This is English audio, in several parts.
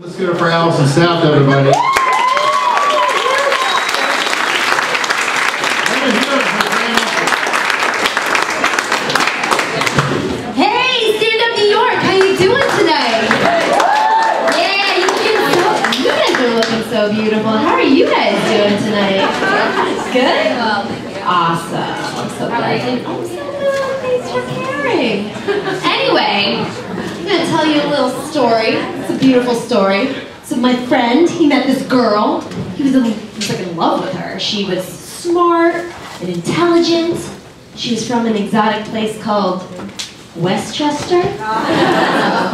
Let's give it for Allison Saft, everybody. Hey, Stand Up New York, how you doing today? Yeah, you guys are looking so beautiful. How are you guys doing tonight? Good? Awesome. I'm so glad. I'm so good. Thanks for caring. Anyway, I'm going to tell you a little story. It's a beautiful story. So my friend, he met this girl. He was like in love with her. She was smart and intelligent. She was from an exotic place called Westchester.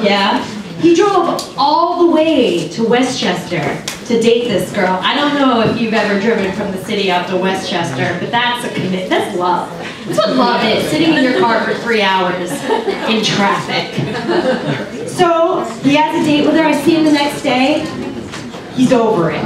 Yeah. He drove all the way to Westchester to date this girl. I don't know if you've ever driven from the city out to Westchester, but that's a commitment. That's love. That's what love is, sitting in your car for 3 hours in traffic. So he has a date with her. I see him the next day. He's over it.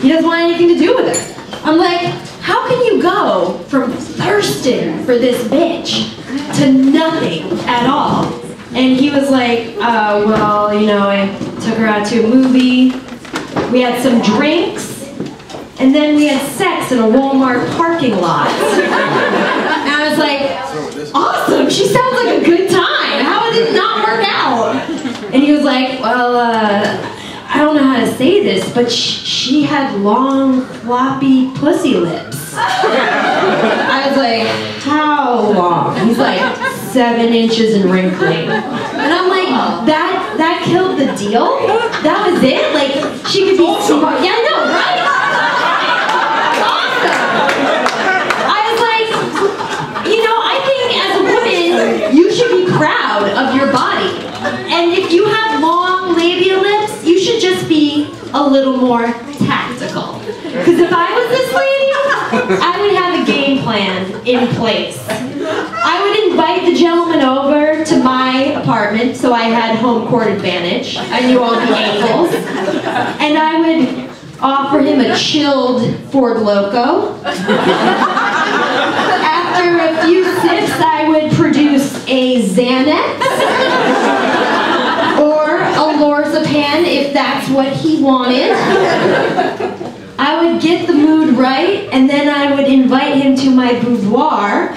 He doesn't want anything to do with her. I'm like, how can you go from thirsting for this bitch to nothing at all? And he was like, well, you know, I took her out to a movie. We had some drinks. And then we had sex in a Walmart parking lot. And I was like, awesome, she sounds like a good time. How did it not work out? And he was like, well, I don't know how to say this, but she had long, floppy pussy lips. I was like, how long? He's like, 7 inches and wrinkly. And I'm like, that killed the deal? That was it? Like, she could be smart. Yeah, I know, right? I was like, you know, I think as a woman, you should be proud of your body. And if you have long labia lips, you should just be a little more tactical. Because if I was this lady, I would have a game plan in place. I would invite the gentleman over to my apartment so I had home court advantage. I knew all the angles. And I would offer him a chilled Ford Loco. After a few sips, I would produce a Xanax or a Lorazepam if that's what he wanted. I would get the mood right, and then I would invite him to my boudoir.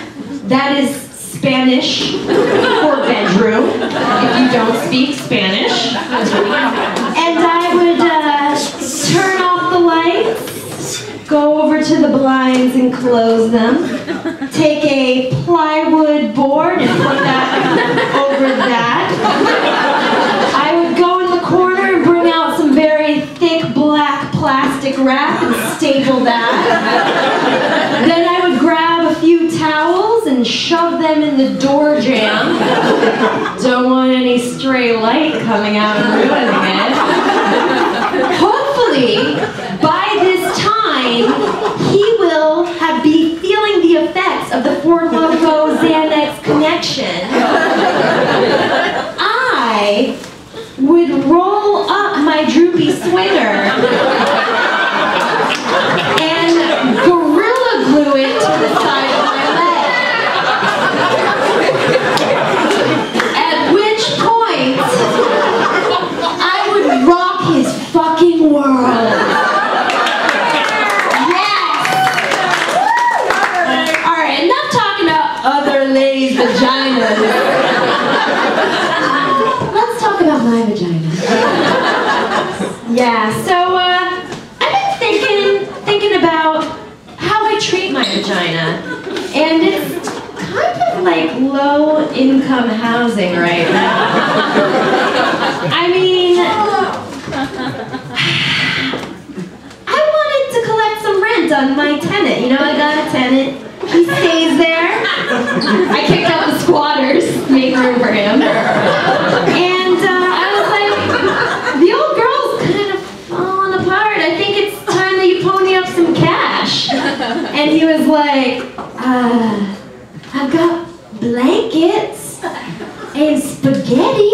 That is Spanish for bedroom, if you don't speak Spanish. And I would turn off the lights, go over to the blinds and close them, take a plywood board and put that over that. I would go in the corner and bring out some very thick black plastic wrap and staple that. Then I would grab a few towels and shove them in the door jamb. Don't want any stray light coming out and ruining it. Hopefully, by this time, he will be feeling the effects of the Ford Loco Xanax connection. I would roll up my droopy swinger and gorilla glue it to the side of my leg. At which point, I would rock his fucking world. Yes! Alright, enough talking about other ladies' vaginas. Let's talk about my vagina. Yeah, so I've been thinking about how I treat my vagina, and it's kind of like low-income housing right now. I mean, I wanted to collect some rent on my tenant. You know, I got a tenant. He stays there. I kicked out the squatters, make room for him. And I was like, the old girl's kind of falling apart. I think it's time that you pony up some cash. And he was like, I've got blankets and spaghetti.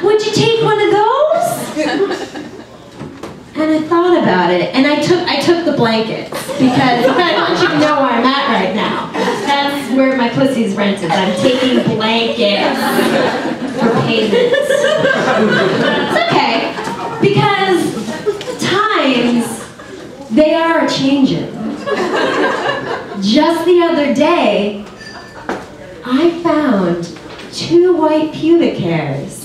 Would you take one of those? And I thought about it, and I took the blankets, because I want you to know where I'm at right now. That's where my pussy's rented. I'm taking blankets for payments. It's okay. Because times, they are changing. Just the other day, I found 2 white pubic hairs.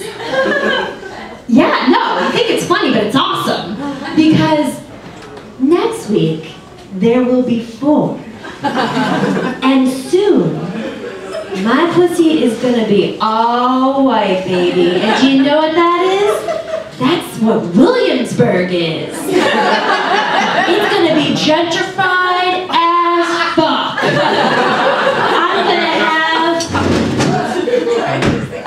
Yeah, no, you think it's funny, but it's awesome. Because next week, there will be 4. And soon, my pussy is gonna be all white, baby. And do you know what that is? That's what Williamsburg is. It's gonna be gentrified as fuck. I'm gonna have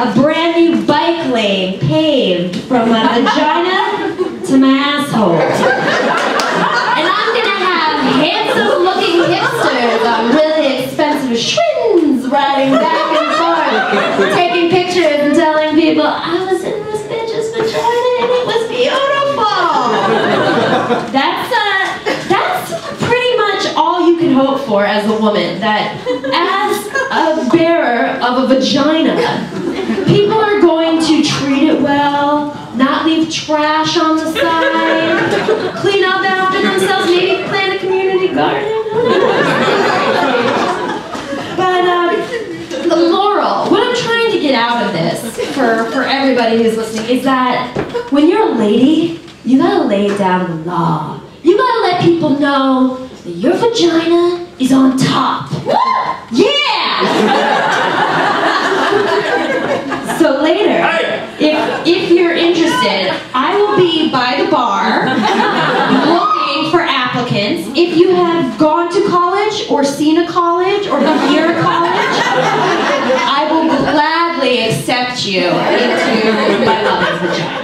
a brand new bike lane paved from my vagina to my asshole. And I'm gonna have handsome looking hipsters on really expensive shins riding back and forth, taking pictures and telling people, I was in this bitch's vagina and it was beautiful. That's pretty much all you can hope for as a woman, that as a bearer of a vagina, people are going to treat it well, not leave trash on the side, clean up after themselves, maybe plant a community garden. But the moral, what I'm trying to get out of this for everybody who's listening is that when you're a lady, you gotta lay down the law. You gotta let people know that your vagina is on top. Yeah! So later, if you're interested, I will be by the bar looking for applicants. If you have gone to college or seen a college or been near a college, I will gladly accept you into my loving vagina.